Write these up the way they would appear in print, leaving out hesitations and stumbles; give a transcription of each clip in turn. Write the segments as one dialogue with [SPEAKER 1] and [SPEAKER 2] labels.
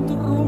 [SPEAKER 1] Notre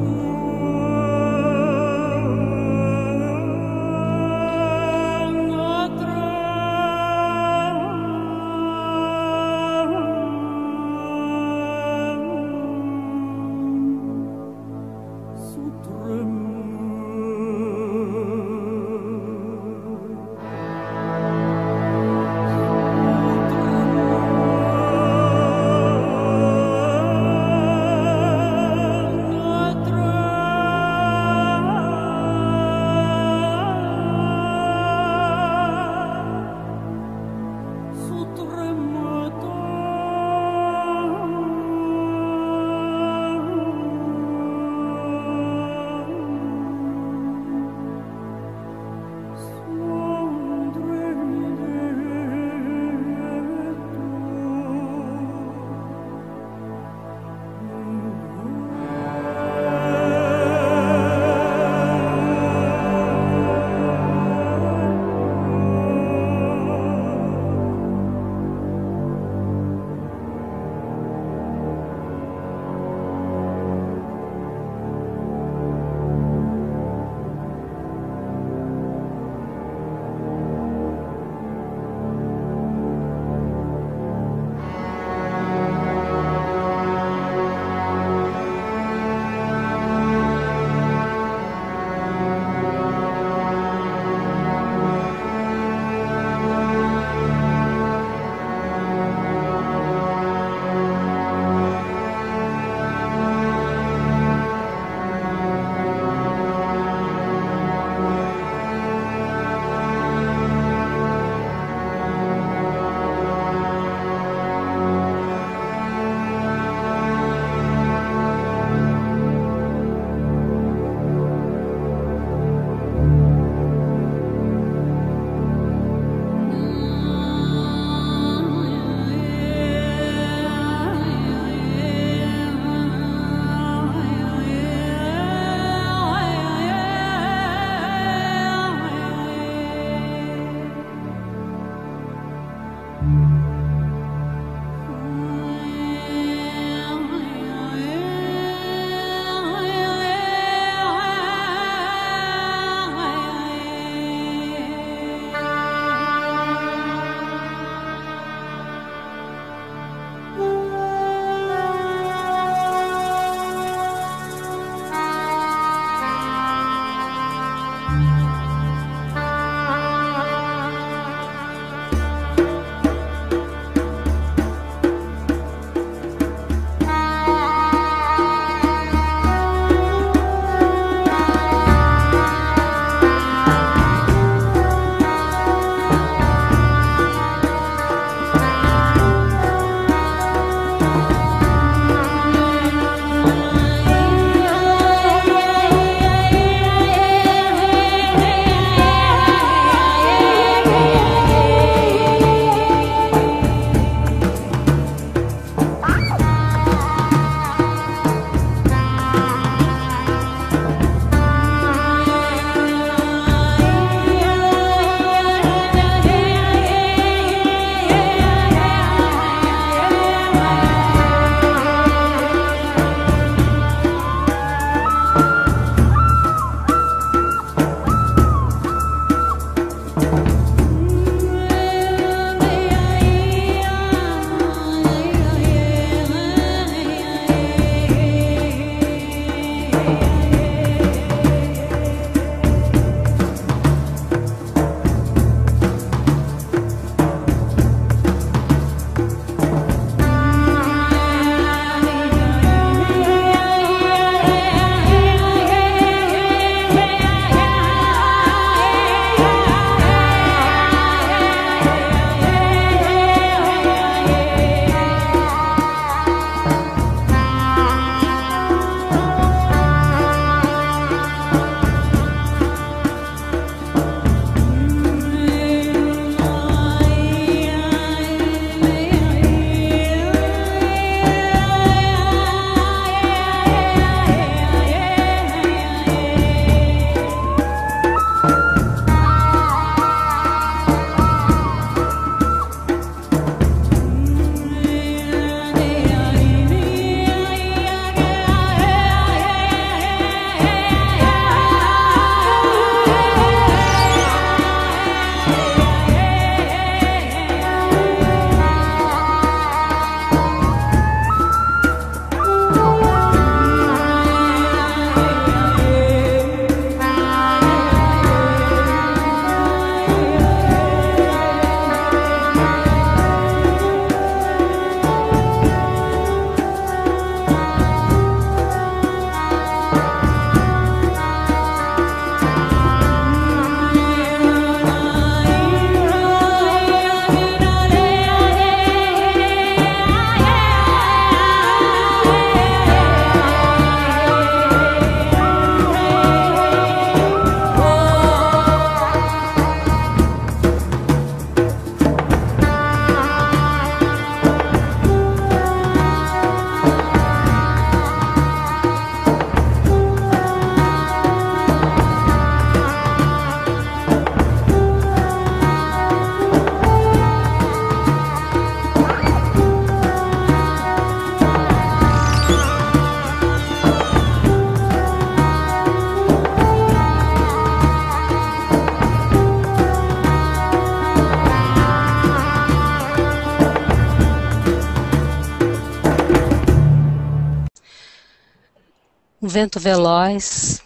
[SPEAKER 1] Um vento veloz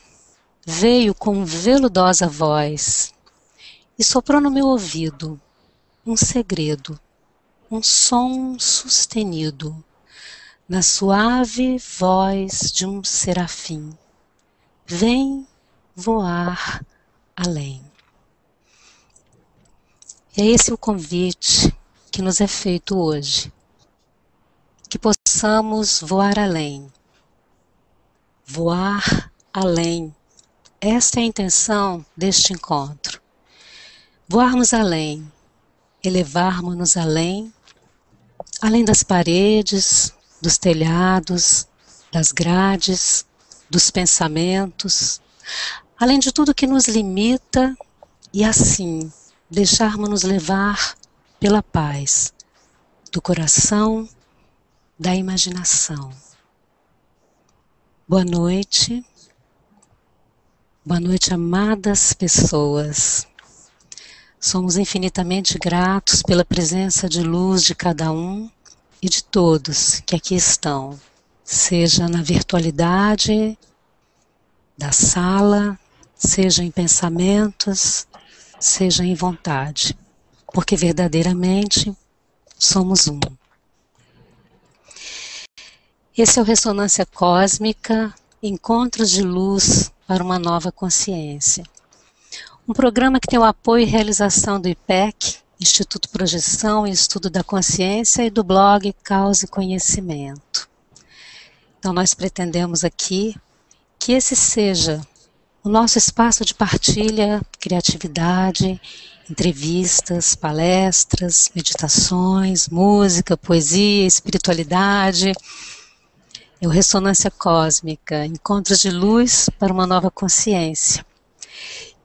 [SPEAKER 1] veio com veludosa voz e soprou no meu ouvido um segredo, um som sustenido na suave voz de um serafim. Vem voar além. E é esse o convite que nos é feito hoje, que possamos voar além. Voar além. Esta é a intenção deste encontro. Voarmos além, elevarmos-nos além, além das paredes, dos telhados, das grades, dos pensamentos, além de tudo que nos limita e assim deixarmos-nos levar pela paz do coração, da imaginação. Boa noite, amadas pessoas. Somos infinitamente gratos pela presença de luz de cada um e de todos que aqui estão, seja na virtualidade da sala, seja em pensamentos, seja em vontade, porque verdadeiramente somos um. Esse é o Ressonância Cósmica, Encontros de Luz para uma Nova Consciência. Um programa que tem o apoio e realização do IPEC, Instituto Projeção e Estudo da Consciência, e do blog Causa e Conhecimento. Então nós pretendemos aqui que esse seja o nosso espaço de partilha, criatividade, entrevistas, palestras, meditações, música, poesia, espiritualidade. É o Ressonância Cósmica, Encontros de Luz para uma Nova Consciência.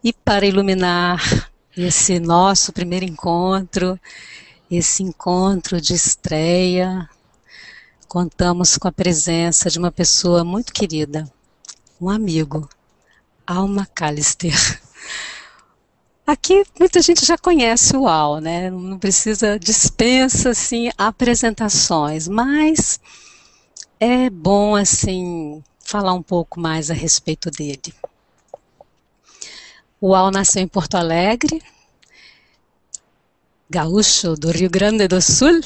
[SPEAKER 1] E para iluminar esse nosso primeiro encontro, esse encontro de estreia, contamos com a presença de uma pessoa muito querida, um amigo, Al McAllister. Aqui muita gente já conhece o Al, né? Não precisa, dispensa assim, apresentações, mas é bom assim falar um pouco mais a respeito dele. O Al nasceu em Porto Alegre, gaúcho do Rio Grande do Sul,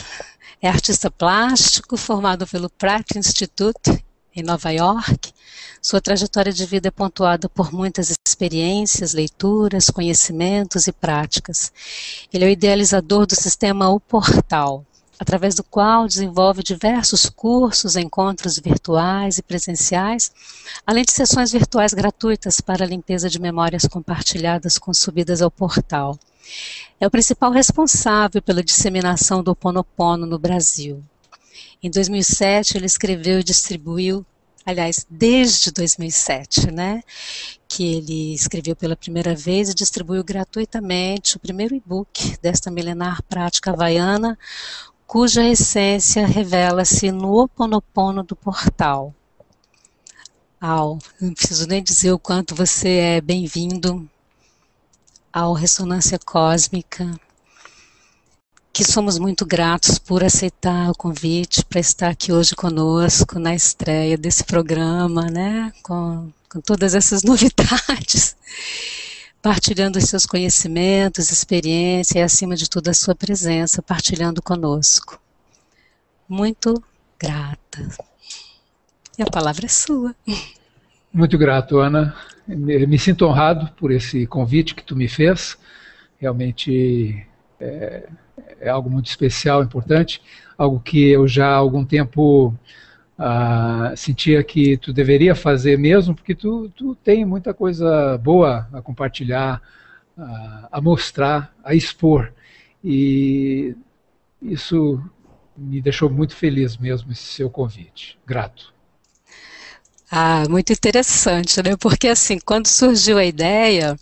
[SPEAKER 1] é artista plástico, formado pelo Pratt Institute, em Nova York. Sua trajetória de vida é pontuada por muitas experiências, leituras, conhecimentos e práticas. Ele é o idealizador do sistema O Portal, através do qual desenvolve diversos cursos, encontros virtuais e presenciais, além de sessões virtuais gratuitas para a limpeza de memórias compartilhadas com subidas ao portal. É o principal responsável pela disseminação do Ho Oponopono no Brasil. Em 2007, ele escreveu e distribuiu, aliás, desde 2007, né, que ele escreveu pela primeira vez e distribuiu gratuitamente o primeiro e-book desta milenar prática havaiana, cuja essência revela-se no Ho Oponopono do portal. Al, não preciso nem dizer o quanto você é bem-vindo ao Ressonância Cósmica, que somos muito gratos por aceitar o convite para estar aqui hoje conosco na estreia desse programa, né, com todas essas novidades, partilhando os seus conhecimentos, experiência e, acima de tudo, a sua presença, partilhando conosco. Muito grata. E a palavra é sua.
[SPEAKER 2] Muito grato, Ana. Me sinto honrado por esse convite que tu me fez. Realmente é algo muito especial, importante, algo que eu já há algum tempo sentia que tu deveria fazer mesmo, porque tu tem muita coisa boa a compartilhar, a mostrar, a expor, e isso me deixou muito feliz mesmo, esse seu convite. Grato.
[SPEAKER 1] Muito interessante, né? Porque assim, quando surgiu a ideia,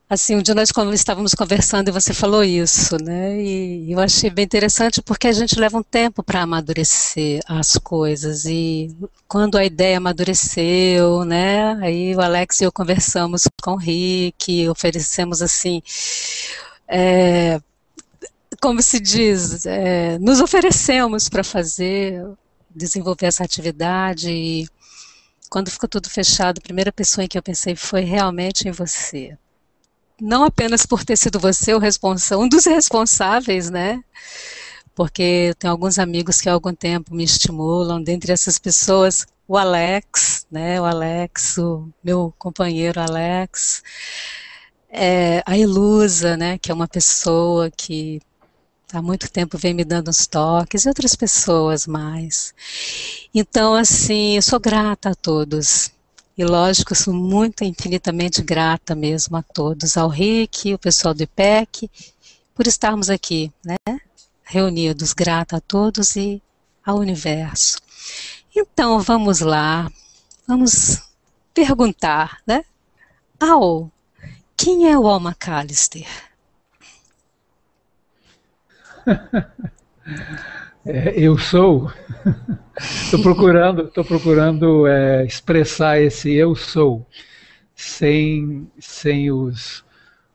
[SPEAKER 1] assim, um dia nós estávamos conversando e você falou isso, né? E eu achei bem interessante porque a gente leva um tempo para amadurecer as coisas. E quando a ideia amadureceu, né? Aí o Alex e eu conversamos com o Rick, oferecemos assim, como se diz, nos oferecemos para desenvolver essa atividade. E quando ficou tudo fechado, a primeira pessoa em que eu pensei foi realmente em você. Não apenas por ter sido você um dos responsáveis, né? Porque eu tenho alguns amigos que há algum tempo me estimulam, dentre essas pessoas, o Alex, né? O Alex, o meu companheiro Alex, a Ilusa, né? Que é uma pessoa que há muito tempo vem me dando uns toques, e outras pessoas mais. Então, assim, eu sou grata a todos. E lógico, eu sou muito, infinitamente grata mesmo a todos, ao Rick, o pessoal do IPEC, por estarmos aqui, né, reunidos, grata a todos e ao universo. Então, vamos lá, vamos perguntar, né, quem é o Al McAllister?
[SPEAKER 2] Eu sou. Estou procurando expressar esse eu sou, sem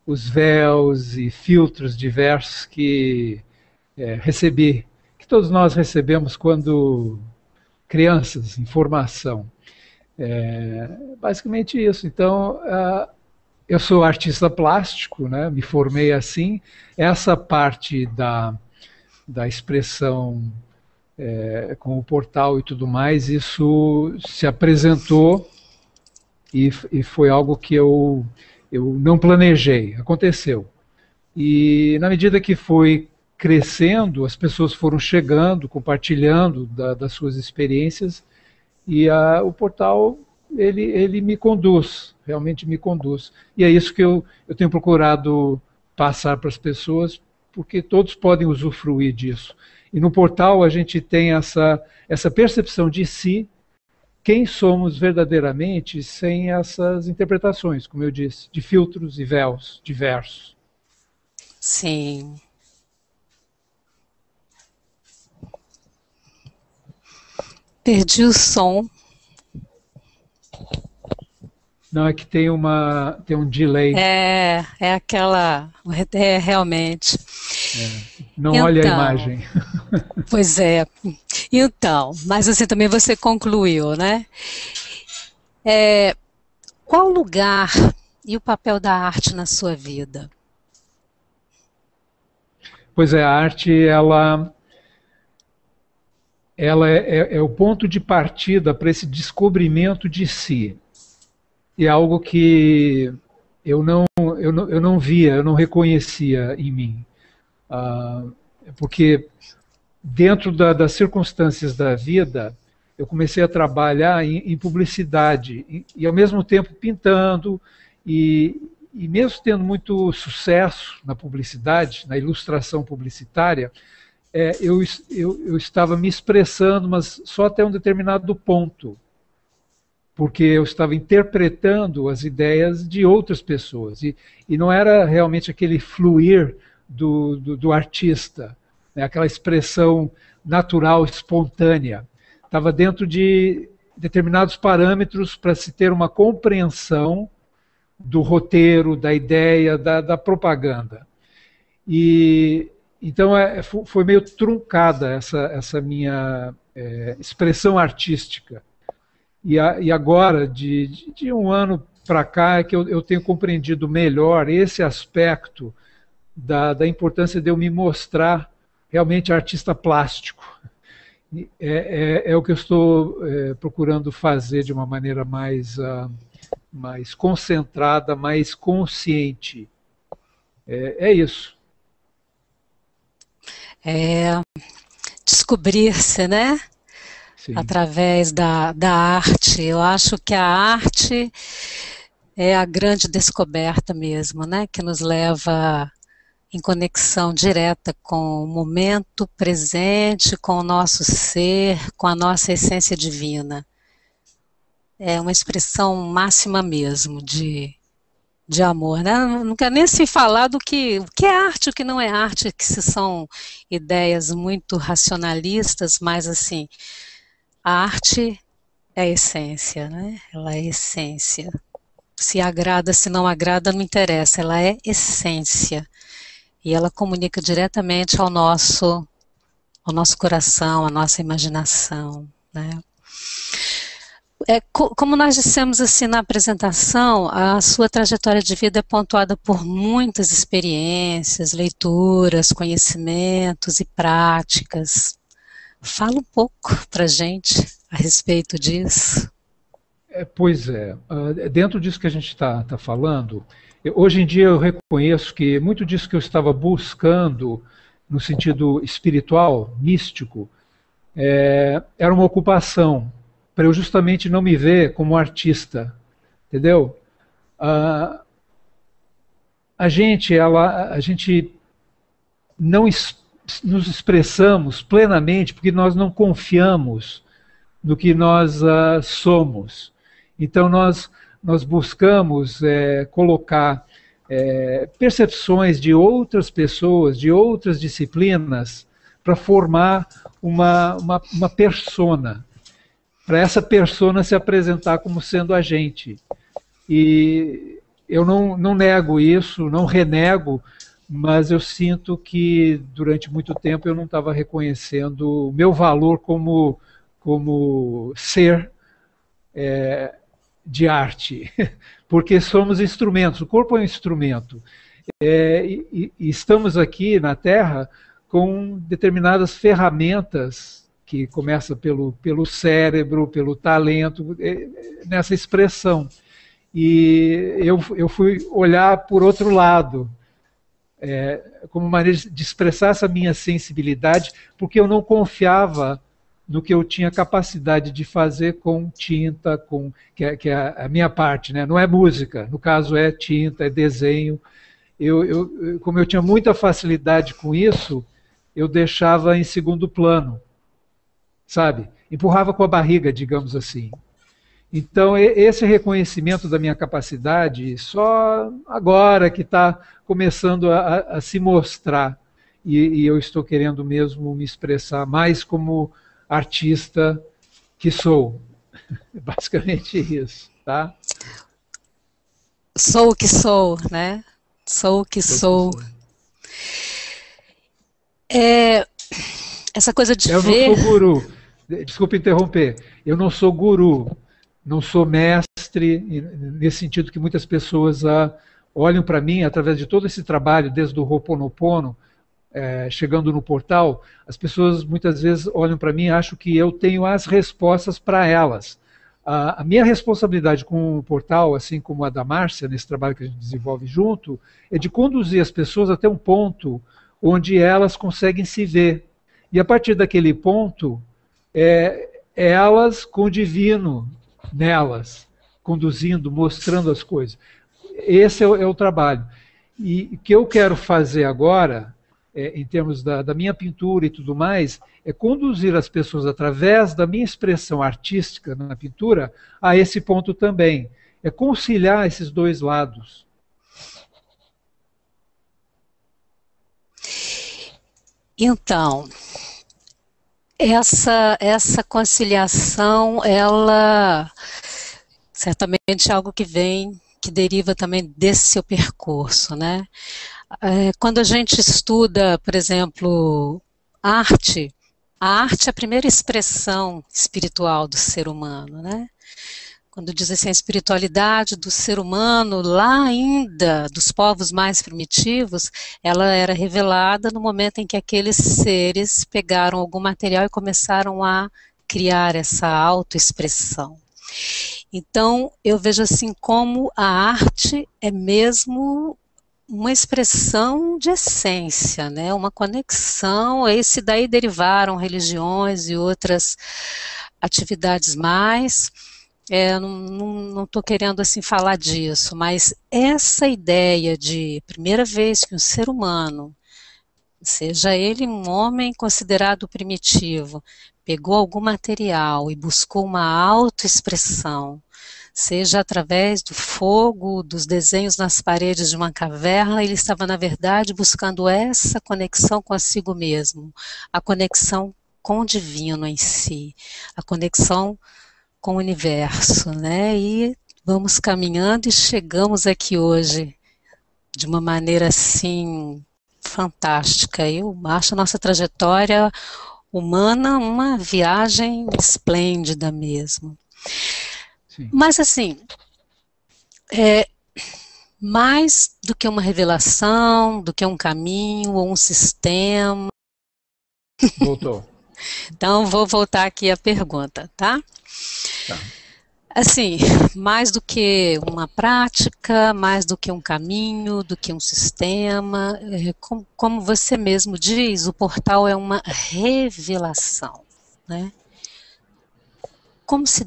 [SPEAKER 2] os véus e filtros diversos que recebi, que todos nós recebemos quando crianças, em formação. Basicamente isso. Então, eu sou artista plástico, né? Me formei assim. Essa parte da expressão com o portal e tudo mais, isso se apresentou e foi algo que eu não planejei, aconteceu. E na medida que foi crescendo, as pessoas foram chegando, compartilhando das suas experiências, e o portal, ele me conduz, realmente me conduz. E é isso que eu tenho procurado passar para as pessoas, porque todos podem usufruir disso. E no portal a gente tem essa percepção de si, quem somos verdadeiramente, sem essas interpretações, como eu disse, de filtros e véus diversos.
[SPEAKER 1] Sim. Perdi o som.
[SPEAKER 2] Não, é que tem um delay.
[SPEAKER 1] Realmente.
[SPEAKER 2] Não olha a imagem.
[SPEAKER 1] Pois é. Então, mas assim também você concluiu, né? Qual o lugar e o papel da arte na sua vida?
[SPEAKER 2] Pois é, a arte, ela é o ponto de partida para esse descobrimento de si. E é algo que eu não via, eu não reconhecia em mim. Porque dentro das circunstâncias da vida, eu comecei a trabalhar em publicidade e ao mesmo tempo pintando e mesmo tendo muito sucesso na publicidade, na ilustração publicitária, eu estava me expressando, mas só até um determinado ponto, porque eu estava interpretando as ideias de outras pessoas e não era realmente aquele fluir do artista, né, aquela expressão natural, espontânea. Estava dentro de determinados parâmetros para se ter uma compreensão do roteiro, da ideia, da propaganda. E então foi meio truncada essa minha expressão artística. E agora, de um ano para cá, é que eu tenho compreendido melhor esse aspecto da importância de eu me mostrar realmente artista plástico. É o que eu estou procurando fazer de uma maneira mais concentrada, mais consciente. É isso.
[SPEAKER 1] Descobrir-se, né?
[SPEAKER 2] Sim.
[SPEAKER 1] Através da arte. Eu acho que a arte é a grande descoberta mesmo, né? Que nos leva em conexão direta com o momento presente, com o nosso ser, com a nossa essência divina. É uma expressão máxima mesmo de amor, né? Não quero nem se falar do o que é arte, o que não é arte, que são ideias muito racionalistas, mas assim, a arte é a essência, né? Ela é a essência. Se agrada, se não agrada, não interessa, ela é essência. E ela comunica diretamente ao nosso coração, à nossa imaginação, né? Como nós dissemos assim na apresentação, a sua trajetória de vida é pontuada por muitas experiências, leituras, conhecimentos e práticas. Fala um pouco para a gente a respeito disso.
[SPEAKER 2] Pois é, dentro disso que a gente está falando, hoje em dia eu reconheço que muito disso que eu estava buscando no sentido espiritual, místico, era uma ocupação, para eu justamente não me ver como artista, entendeu? A gente não nos expressamos plenamente porque nós não confiamos no que nós somos. Então nós buscamos colocar percepções de outras pessoas, de outras disciplinas, para formar uma persona, para essa persona se apresentar como sendo a gente. E eu não nego isso, não renego, mas eu sinto que durante muito tempo eu não estava reconhecendo o meu valor como ser de arte, porque somos instrumentos, o corpo é um instrumento, e estamos aqui na Terra com determinadas ferramentas que começa pelo cérebro, pelo talento, nessa expressão. E eu fui olhar por outro lado, como maneira de expressar essa minha sensibilidade, porque eu não confiava no que eu tinha capacidade de fazer com tinta, que é a minha parte, né? Não é música, no caso é tinta, é desenho. Como eu tinha muita facilidade com isso, eu deixava em segundo plano, sabe? Empurrava com a barriga, digamos assim. Então, esse reconhecimento da minha capacidade, só agora que está começando a se mostrar, e eu estou querendo mesmo me expressar mais como artista que sou. Basicamente isso, tá?
[SPEAKER 1] Sou o que sou, né? Sou o que sou. Essa coisa de ver...
[SPEAKER 2] Eu não sou guru. Desculpe interromper. Eu não sou guru. Não sou mestre, nesse sentido que muitas pessoas olham para mim através de todo esse trabalho, desde o Ho'oponopono, chegando no portal, as pessoas muitas vezes olham para mim e acham que eu tenho as respostas para elas. A minha responsabilidade com o portal, assim como a da Márcia, nesse trabalho que a gente desenvolve junto, é de conduzir as pessoas até um ponto onde elas conseguem se ver. E a partir daquele ponto, elas com o divino nelas, conduzindo, mostrando as coisas. Esse é o trabalho. E o que eu quero fazer agora, em termos da minha pintura e tudo mais, é conduzir as pessoas através da minha expressão artística na pintura a esse ponto também. É conciliar esses dois lados.
[SPEAKER 1] Então, essa conciliação, ela certamente é algo que deriva também desse seu percurso, né? Quando a gente estuda, por exemplo, arte, a arte é a primeira expressão espiritual do ser humano, né? Quando diz assim, a espiritualidade do ser humano, lá ainda, dos povos mais primitivos, ela era revelada no momento em que aqueles seres pegaram algum material e começaram a criar essa autoexpressão. Então, eu vejo assim como a arte é mesmo uma expressão de essência, né? Uma conexão, esse daí derivaram religiões e outras atividades mais. Não estou querendo assim falar disso, mas essa ideia de primeira vez que um ser humano, seja ele um homem considerado primitivo, pegou algum material e buscou uma autoexpressão, seja através do fogo, dos desenhos nas paredes de uma caverna, ele estava na verdade buscando essa conexão consigo mesmo, a conexão com o divino em si, a conexão com o universo, né? E vamos caminhando e chegamos aqui hoje de uma maneira assim fantástica. Eu acho a nossa trajetória humana uma viagem esplêndida mesmo.
[SPEAKER 2] sim.
[SPEAKER 1] Mas assim, mais do que uma revelação, do que um caminho ou um sistema.
[SPEAKER 2] Voltou.
[SPEAKER 1] Então, vou voltar aqui à pergunta, tá?
[SPEAKER 2] Tá.
[SPEAKER 1] Assim, mais do que uma prática, mais do que um caminho, do que um sistema, como você mesmo diz, o portal é uma revelação, né? Como se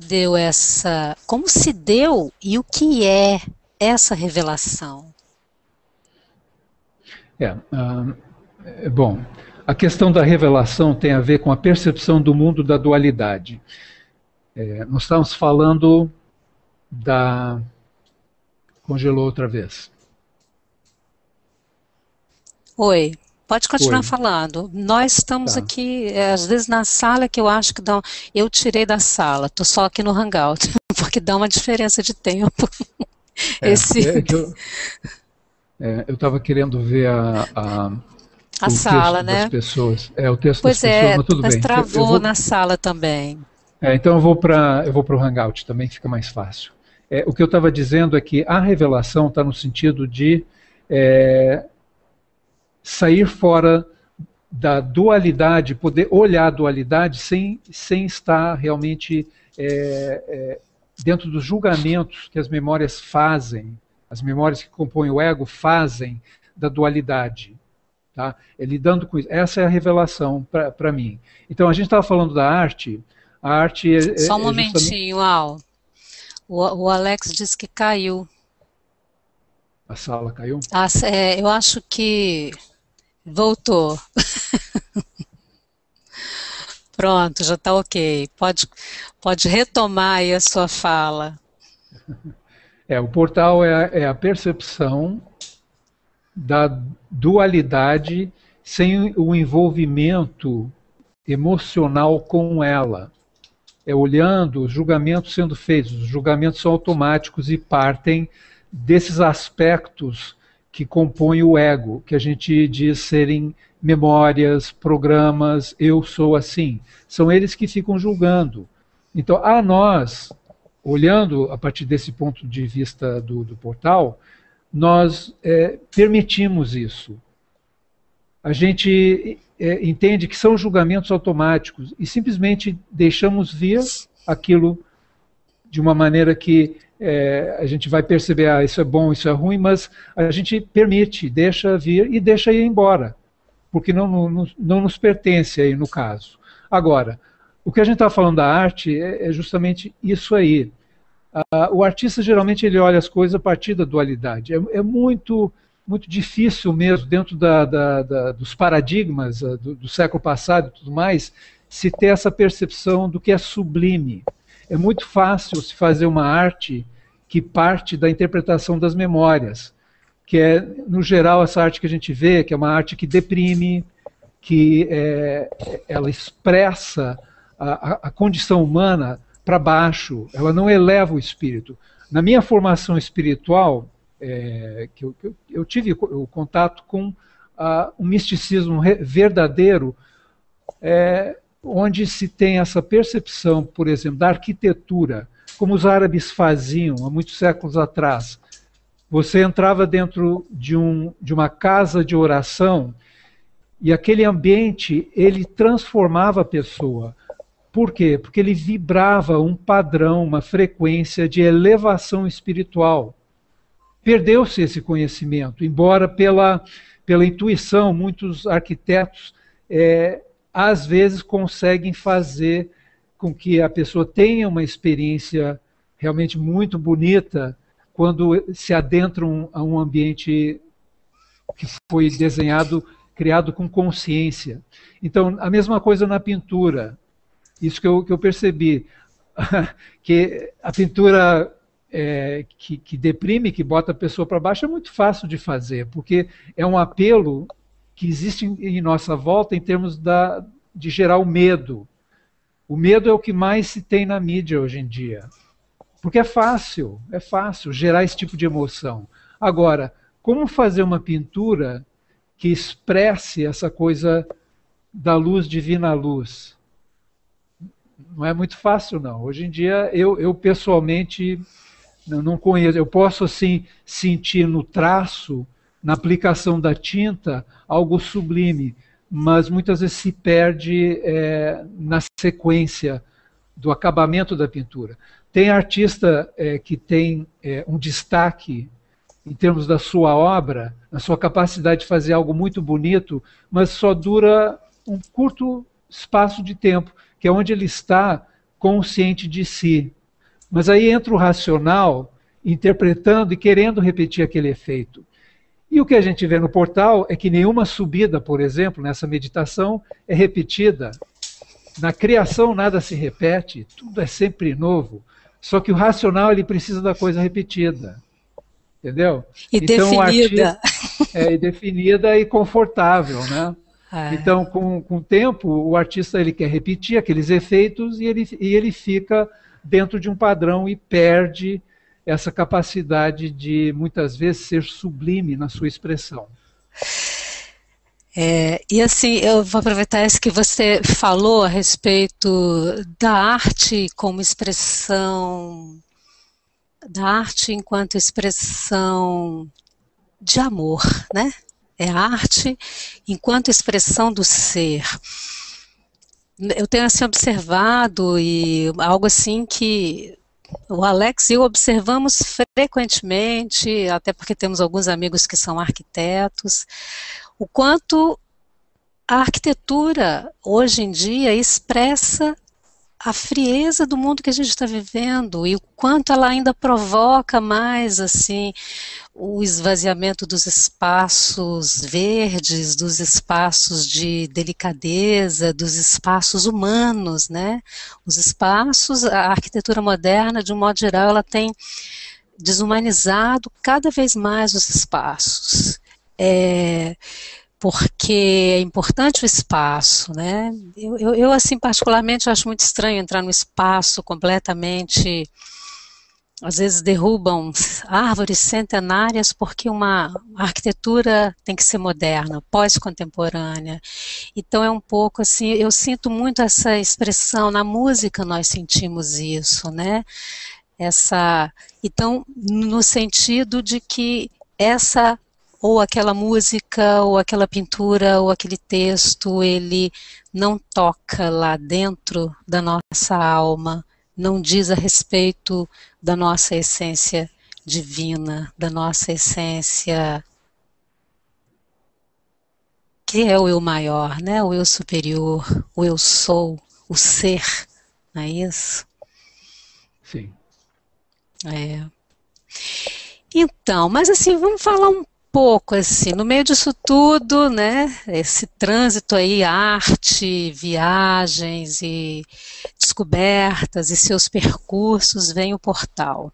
[SPEAKER 1] deu e o que é essa revelação?
[SPEAKER 2] Bom, a questão da revelação tem a ver com a percepção do mundo da dualidade. Nós estamos falando da... Congelou outra vez.
[SPEAKER 1] Oi, pode continuar
[SPEAKER 2] Oi,
[SPEAKER 1] falando. Nós estamos
[SPEAKER 2] tá.
[SPEAKER 1] aqui, às vezes na sala que eu acho que dá. Eu tirei da sala, estou só aqui no Hangout, porque dá uma diferença de tempo. Esse,
[SPEAKER 2] Que eu estava querendo ver
[SPEAKER 1] a
[SPEAKER 2] o
[SPEAKER 1] sala,
[SPEAKER 2] texto das
[SPEAKER 1] né?
[SPEAKER 2] pessoas. O texto das
[SPEAKER 1] Pois
[SPEAKER 2] pessoas,
[SPEAKER 1] é,
[SPEAKER 2] mas tudo
[SPEAKER 1] mas
[SPEAKER 2] bem.
[SPEAKER 1] travou na sala também.
[SPEAKER 2] Então eu vou para o Hangout também, que fica mais fácil. O que eu estava dizendo é que a revelação está no sentido de sair fora da dualidade, poder olhar a dualidade sem estar realmente dentro dos julgamentos que as memórias fazem, as memórias que compõem o ego fazem da dualidade. Tá? Lidando com isso. Essa é a revelação para mim. Então, a gente estava falando da arte. A arte
[SPEAKER 1] Só um
[SPEAKER 2] justamente...
[SPEAKER 1] momentinho, Al. O Alex disse que caiu.
[SPEAKER 2] A sala caiu?
[SPEAKER 1] Eu acho que voltou. Pronto, já está ok. Pode retomar aí a sua fala.
[SPEAKER 2] O portal é a percepção da dualidade sem o envolvimento emocional com ela. Olhando os julgamentos sendo feitos. Os julgamentos são automáticos e partem desses aspectos que compõem o ego, que a gente diz serem memórias, programas, eu sou assim. São eles que ficam julgando. Então, a nós, olhando a partir desse ponto de vista do portal, nós permitimos isso. A gente entende que são julgamentos automáticos e simplesmente deixamos vir aquilo de uma maneira que a gente vai perceber, isso é bom, isso é ruim, mas a gente permite, deixa vir e deixa ir embora, porque não nos pertence aí no caso. Agora, o que a gente está falando da arte é justamente isso aí. O artista geralmente ele olha as coisas a partir da dualidade. É muito difícil mesmo, dentro dos paradigmas do século passado e tudo mais, se ter essa percepção do que é sublime. É muito fácil se fazer uma arte que parte da interpretação das memórias, que é, no geral, essa arte que a gente vê, que é uma arte que deprime, que ela expressa a condição humana para baixo, ela não eleva o espírito. Na minha formação espiritual, que eu tive o contato com um misticismo verdadeiro, onde se tem essa percepção, por exemplo, da arquitetura, como os árabes faziam há muitos séculos atrás. Você entrava dentro de uma casa de oração e aquele ambiente, ele transformava a pessoa. Por quê? Porque ele vibrava um padrão, uma frequência de elevação espiritual. Perdeu-se esse conhecimento, embora pela intuição, muitos arquitetos às vezes conseguem fazer com que a pessoa tenha uma experiência realmente muito bonita quando se adentram a um ambiente que foi desenhado, criado com consciência. Então, a mesma coisa na pintura. Isso que eu percebi, que a pintura que deprime, que bota a pessoa para baixo, é muito fácil de fazer, porque é um apelo que existe em nossa volta em termos de gerar o medo. O medo é o que mais se tem na mídia hoje em dia, porque é fácil gerar esse tipo de emoção. Agora, como fazer uma pintura que expresse essa coisa da luz divina à luz? não é muito fácil, não. Hoje em dia, eu pessoalmente não conheço. Eu posso, assim, sentir no traço, na aplicação da tinta, algo sublime, mas muitas vezes se perde na sequência do acabamento da pintura. Tem artista que tem um destaque em termos da sua obra, na sua capacidade de fazer algo muito bonito, mas só dura um curto espaço de tempo, que é onde ele está consciente de si. Mas aí entra o racional, interpretando e querendo repetir aquele efeito. E o que a gente vê no portal é que nenhuma subida, por exemplo, nessa meditação é repetida. Na criação nada se repete, tudo é sempre novo. Só que o racional ele precisa da coisa repetida. Entendeu?
[SPEAKER 1] E então, definida.
[SPEAKER 2] Definida e confortável, né? Então, com o tempo, o artista ele quer repetir aqueles efeitos e ele fica dentro de um padrão e perde essa capacidade de, muitas vezes, ser sublime na sua expressão.
[SPEAKER 1] E assim, eu vou aproveitar isso que você falou a respeito da arte como expressão, da arte enquanto expressão de amor, né? É a arte enquanto expressão do ser. Eu tenho assim observado e algo assim que o Alex e eu observamos frequentemente, até porque temos alguns amigos que são arquitetos, o quanto a arquitetura hoje em dia expressa a frieza do mundo que a gente está vivendo e o quanto ela ainda provoca mais assim o esvaziamento dos espaços verdes, dos espaços de delicadeza, dos espaços humanos, né? Os espaços, a arquitetura moderna, de um modo geral, ela tem desumanizado cada vez mais os espaços. Porque é importante o espaço, né? Eu assim, particularmente, acho muito estranho entrar num espaço completamente... Às vezes derrubam árvores centenárias porque uma arquitetura tem que ser moderna, pós-contemporânea. Então é um pouco assim, eu sinto muito essa expressão, na música nós sentimos isso, né? Então, no sentido de que essa ou aquela música, ou aquela pintura, ou aquele texto, ele não toca lá dentro da nossa alma, não diz a respeito da nossa essência divina, da nossa essência que é o eu maior, né? O eu superior, o eu sou, o ser, não é isso?
[SPEAKER 2] Sim.
[SPEAKER 1] Então, mas assim, vamos falar um pouco assim, no meio disso tudo, né, esse trânsito aí, arte, viagens e descobertas e seus percursos, vem o portal.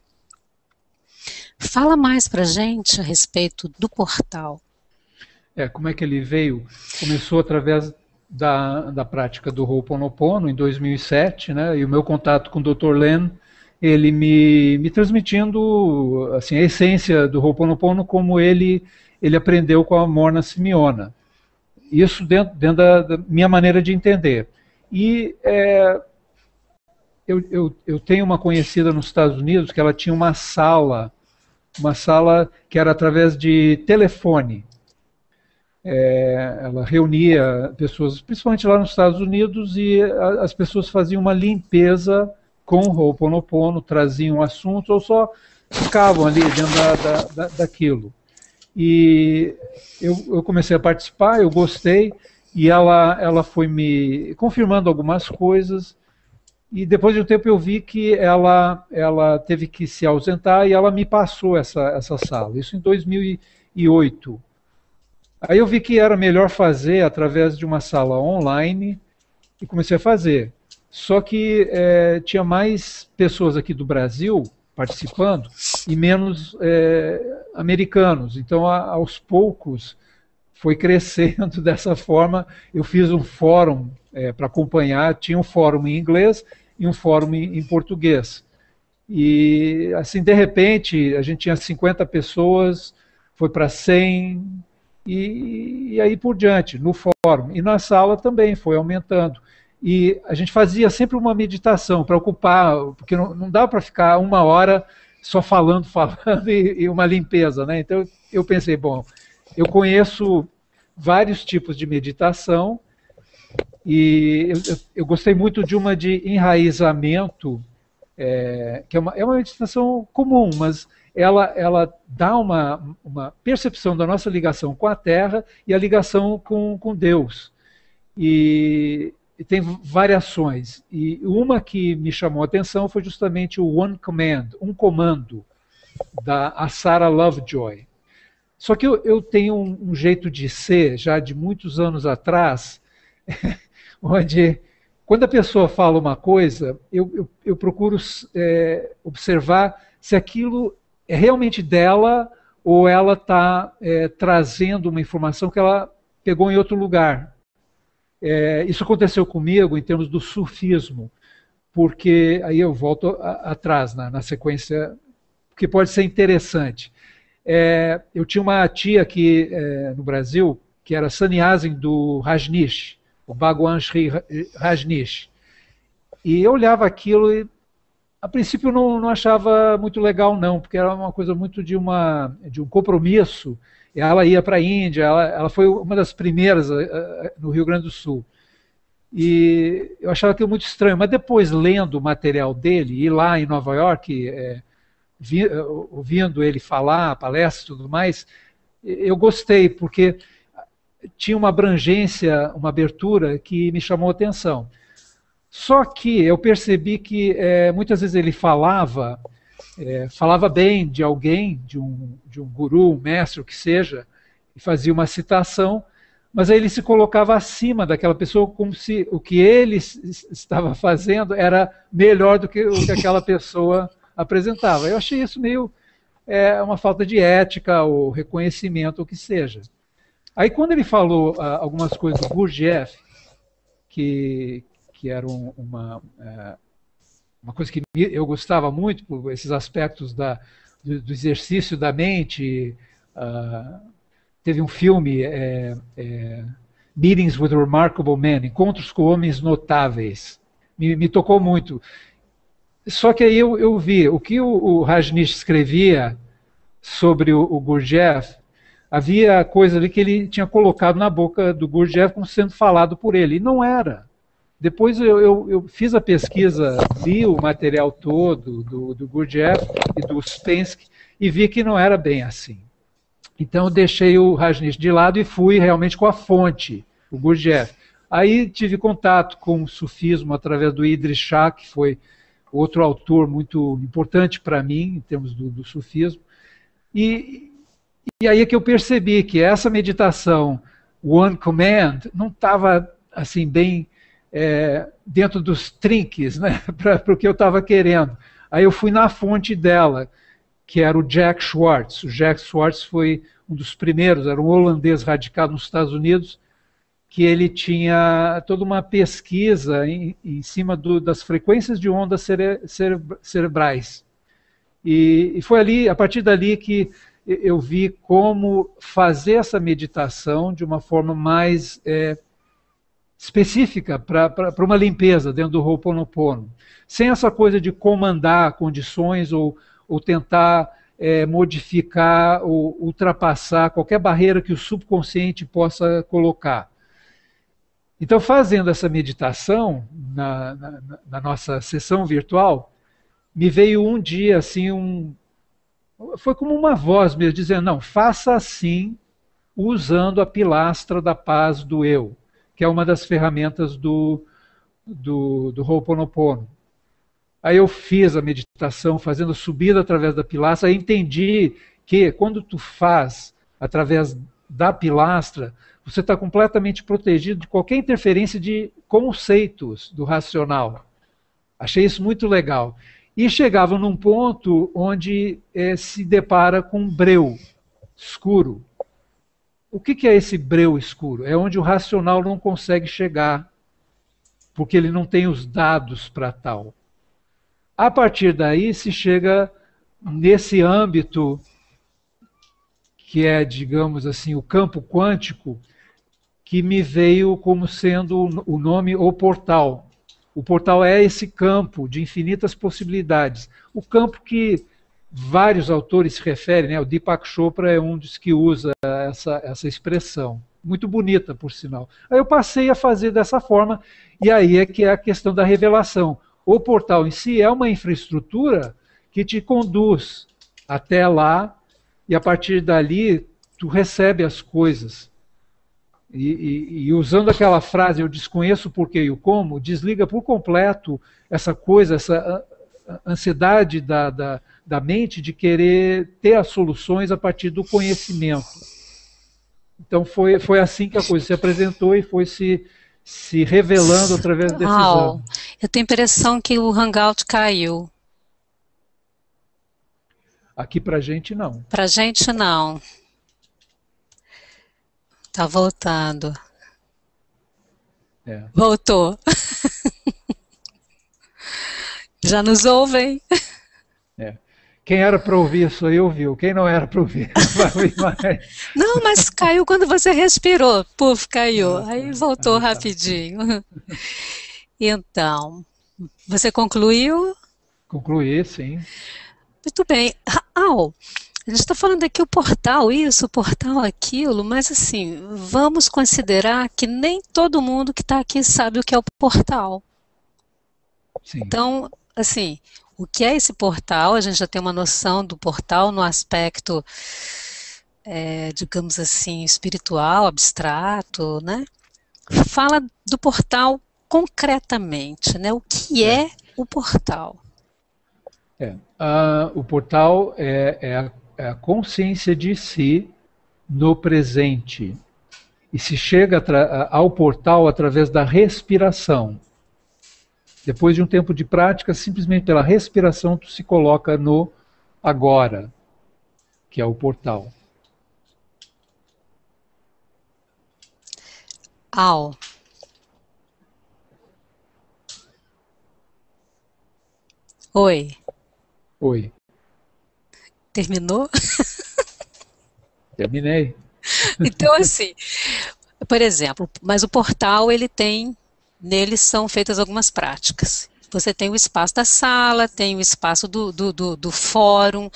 [SPEAKER 1] Fala mais pra gente a respeito do portal.
[SPEAKER 2] Como é que ele veio? Começou através da prática do Ho'oponopono em 2007, né, e o meu contato com o Dr. Len, ele me transmitindo assim, a essência do Ho'oponopono como ele aprendeu com a Morna Simeona. Isso dentro da minha maneira de entender. E eu tenho uma conhecida nos Estados Unidos que ela tinha uma sala que era através de telefone. Ela reunia pessoas, principalmente lá nos Estados Unidos, e as pessoas faziam uma limpeza com o Ho'oponopono, traziam assuntos ou só ficavam ali dentro daquilo. E eu comecei a participar, eu gostei, e ela foi me confirmando algumas coisas, e depois de um tempo eu vi que ela teve que se ausentar e ela me passou essa sala, isso em 2008. Aí eu vi que era melhor fazer através de uma sala online e comecei a fazer. Só que tinha mais pessoas aqui do Brasil participando e menos americanos. Então, aos poucos, foi crescendo dessa forma. Eu fiz um fórum para acompanhar. Tinha um fórum em inglês e um fórum em português. E, assim, de repente, a gente tinha 50 pessoas, foi para 100 e aí por diante, no fórum. E na sala também foi aumentando. e a gente fazia sempre uma meditação para ocupar, porque não dá para ficar 1 hora só falando, falando e uma limpeza, né? Então eu pensei, bom, eu conheço vários tipos de meditação e eu gostei muito de uma de enraizamento, que é uma meditação comum, mas ela dá uma percepção da nossa ligação com a Terra e a ligação com Deus. E tem variações. E uma que me chamou a atenção foi justamente o One Command, um comando, da Sarah Lovejoy. Só que eu tenho um jeito de ser, já de muitos anos atrás, onde quando a pessoa fala uma coisa, eu procuro observar se aquilo é realmente dela ou ela está trazendo uma informação que ela pegou em outro lugar. Isso aconteceu comigo em termos do sufismo, porque aí eu volto atrás na sequência, porque pode ser interessante. Eu tinha uma tia aqui no Brasil que era sannyasi do Rajneesh, o Bhagwan Sri Rajneesh. E eu olhava aquilo e, a princípio, não achava muito legal, não, porque era uma coisa muito de um compromisso. Ela ia para a Índia, ela foi uma das primeiras no Rio Grande do Sul. E eu achava aquilo muito estranho, mas depois, lendo o material dele, e lá em Nova York, ouvindo ele falar, palestra e tudo mais, eu gostei, porque tinha uma abrangência, uma abertura que me chamou a atenção. Só que eu percebi que muitas vezes ele falava bem de alguém, de um guru, um mestre, o que seja, e fazia uma citação, mas aí ele se colocava acima daquela pessoa como se o que ele estava fazendo era melhor do que o que aquela pessoa apresentava. Eu achei isso meio uma falta de ética ou reconhecimento, o que seja. Aí quando ele falou algumas coisas do Gurdjieff, que era uma coisa que eu gostava muito, por esses aspectos do exercício da mente. Teve um filme, Meetings with Remarkable Men, Encontros com Homens Notáveis. Me tocou muito. Só que aí eu vi o que o Rajneesh escrevia sobre o Gurdjieff. Havia coisa ali que ele tinha colocado na boca do Gurdjieff como sendo falado por ele, e não era. Depois eu fiz a pesquisa, li o material todo do Gurdjieff e do Uspensky e vi que não era bem assim. Então eu deixei o Rajneesh de lado e fui realmente com a fonte, o Gurdjieff. Aí tive contato com o sufismo através do Idries Shah, que foi outro autor muito importante para mim, em termos do sufismo. E aí é que eu percebi que essa meditação, One Command, não estava assim bem dentro dos trinques, né, para o que eu estava querendo. Aí eu fui na fonte dela, que era o Jack Schwartz. O Jack Schwartz foi um dos primeiros, era um holandês radicado nos Estados Unidos, que ele tinha toda uma pesquisa em cima das frequências de ondas cerebrais. E foi ali, a partir dali, que eu vi como fazer essa meditação de uma forma mais específica para uma limpeza dentro do Ho'oponopono, sem essa coisa de comandar condições ou tentar modificar ou ultrapassar qualquer barreira que o subconsciente possa colocar. Então, fazendo essa meditação na nossa sessão virtual, me veio um dia assim, foi como uma voz mesmo, dizendo, não, faça assim, usando a pilastra da paz do eu, que é uma das ferramentas do Ho'oponopono. Aí eu fiz a meditação, fazendo a subida através da pilastra, aí entendi que quando tu faz através da pilastra, você está completamente protegido de qualquer interferência de conceitos do racional. Achei isso muito legal. E chegava num ponto onde se depara com um breu escuro. O que é esse breu escuro? É onde o racional não consegue chegar, porque ele não tem os dados para tal. A partir daí se chega nesse âmbito que é, digamos assim, o campo quântico, que me veio como sendo o nome O Portal. O portal é esse campo de infinitas possibilidades. O campo que vários autores se referem, né? O Deepak Chopra é um dos que usa essa expressão. Muito bonita, por sinal. Aí eu passei a fazer dessa forma, e aí é que é a questão da revelação. O portal em si é uma infraestrutura que te conduz até lá, e a partir dali tu recebe as coisas. E usando aquela frase, eu desconheço o porquê e o como, desliga por completo essa coisa, essa ansiedade da mente de querer ter as soluções a partir do conhecimento. Então foi assim que a coisa se apresentou e foi se revelando através desses anos.
[SPEAKER 1] Eu tenho a impressão que o Hangout caiu.
[SPEAKER 2] Aqui pra gente não.
[SPEAKER 1] Pra gente não. Tá voltando.
[SPEAKER 2] É.
[SPEAKER 1] Voltou. Já nos ouvem?
[SPEAKER 2] É. Quem era para ouvir sou eu, viu? Quem não era para ouvir não vai ouvir mais.
[SPEAKER 1] Não, mas caiu quando você respirou. Puf, caiu. Aí voltou rapidinho. Então, você concluiu?
[SPEAKER 2] Concluí, sim.
[SPEAKER 1] Muito bem. Raul, a gente está falando aqui o portal isso, o portal aquilo, mas assim, vamos considerar que nem todo mundo que está aqui sabe o que é o portal.
[SPEAKER 2] Sim.
[SPEAKER 1] Então, assim, o que é esse portal? A gente já tem uma noção do portal no aspecto, digamos assim, espiritual, abstrato, né? Fala do portal concretamente, né? O que é o portal?
[SPEAKER 2] O portal é a consciência de si no presente. E se chega ao portal através da respiração. Depois de um tempo de prática, simplesmente pela respiração, tu se coloca no agora, que é o portal.
[SPEAKER 1] Oi.
[SPEAKER 2] Oi.
[SPEAKER 1] Terminou?
[SPEAKER 2] Terminei.
[SPEAKER 1] Então, assim, por exemplo, mas o portal, nele são feitas algumas práticas. Você tem o espaço da sala, tem o espaço do fórum.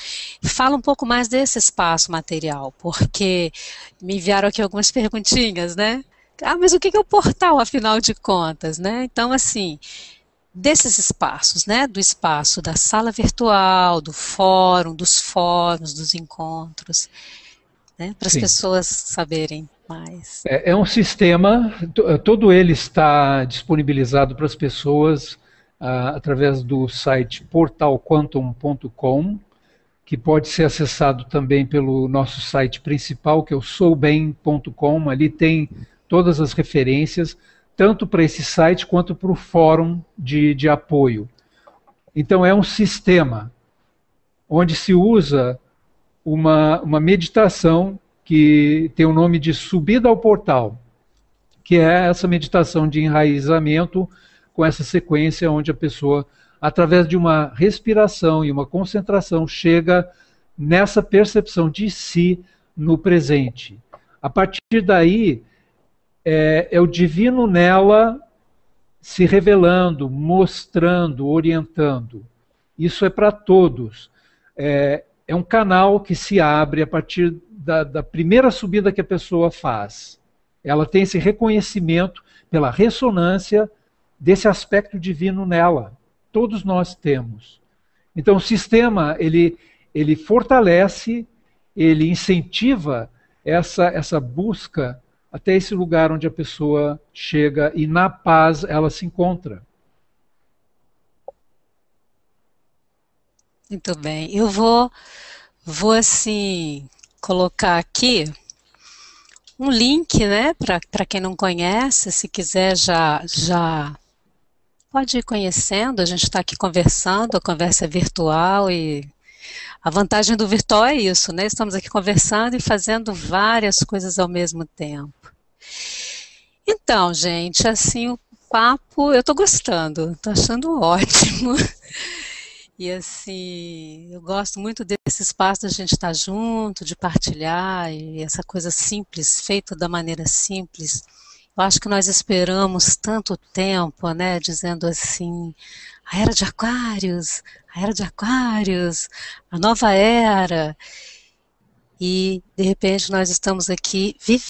[SPEAKER 1] Fala um pouco mais desse espaço material, porque me enviaram aqui algumas perguntinhas, né? Mas o que é o portal, afinal de contas, né? Então, assim, desses espaços, né? Do espaço da sala virtual, do fórum, dos fóruns, dos encontros, né? Para as pessoas saberem mais.
[SPEAKER 2] É um sistema, todo ele está disponibilizado para as pessoas através do site portalquantum.com, que pode ser acessado também pelo nosso site principal, que é o soubem.com. Ali tem todas as referências, tanto para esse site quanto para o fórum de apoio. Então é um sistema onde se usa uma meditação que tem o nome de subida ao portal, que é essa meditação de enraizamento com essa sequência onde a pessoa, através de uma respiração e uma concentração, chega nessa percepção de si no presente. A partir daí, é o divino nela se revelando, mostrando, orientando. Isso é para todos. É um canal que se abre a partir da primeira subida que a pessoa faz. Ela tem esse reconhecimento pela ressonância desse aspecto divino nela. Todos nós temos. Então o sistema, ele fortalece, ele incentiva essa busca até esse lugar onde a pessoa chega e na paz ela se encontra.
[SPEAKER 1] Muito bem. Eu vou assim, colocar aqui um link, né, para quem não conhece, se quiser já pode ir conhecendo, a gente está aqui conversando, a conversa é virtual e a vantagem do virtual é isso, né? Estamos aqui conversando e fazendo várias coisas ao mesmo tempo. Então, gente, assim, o papo, eu estou gostando, estou achando ótimo. E assim, eu gosto muito desse espaço da gente estar junto, de partilhar, e essa coisa simples, feita da maneira simples, Eu acho que nós esperamos tanto tempo, né, dizendo assim, a era de Aquários, a era de Aquários, a nova era, e de repente nós estamos aqui vivendo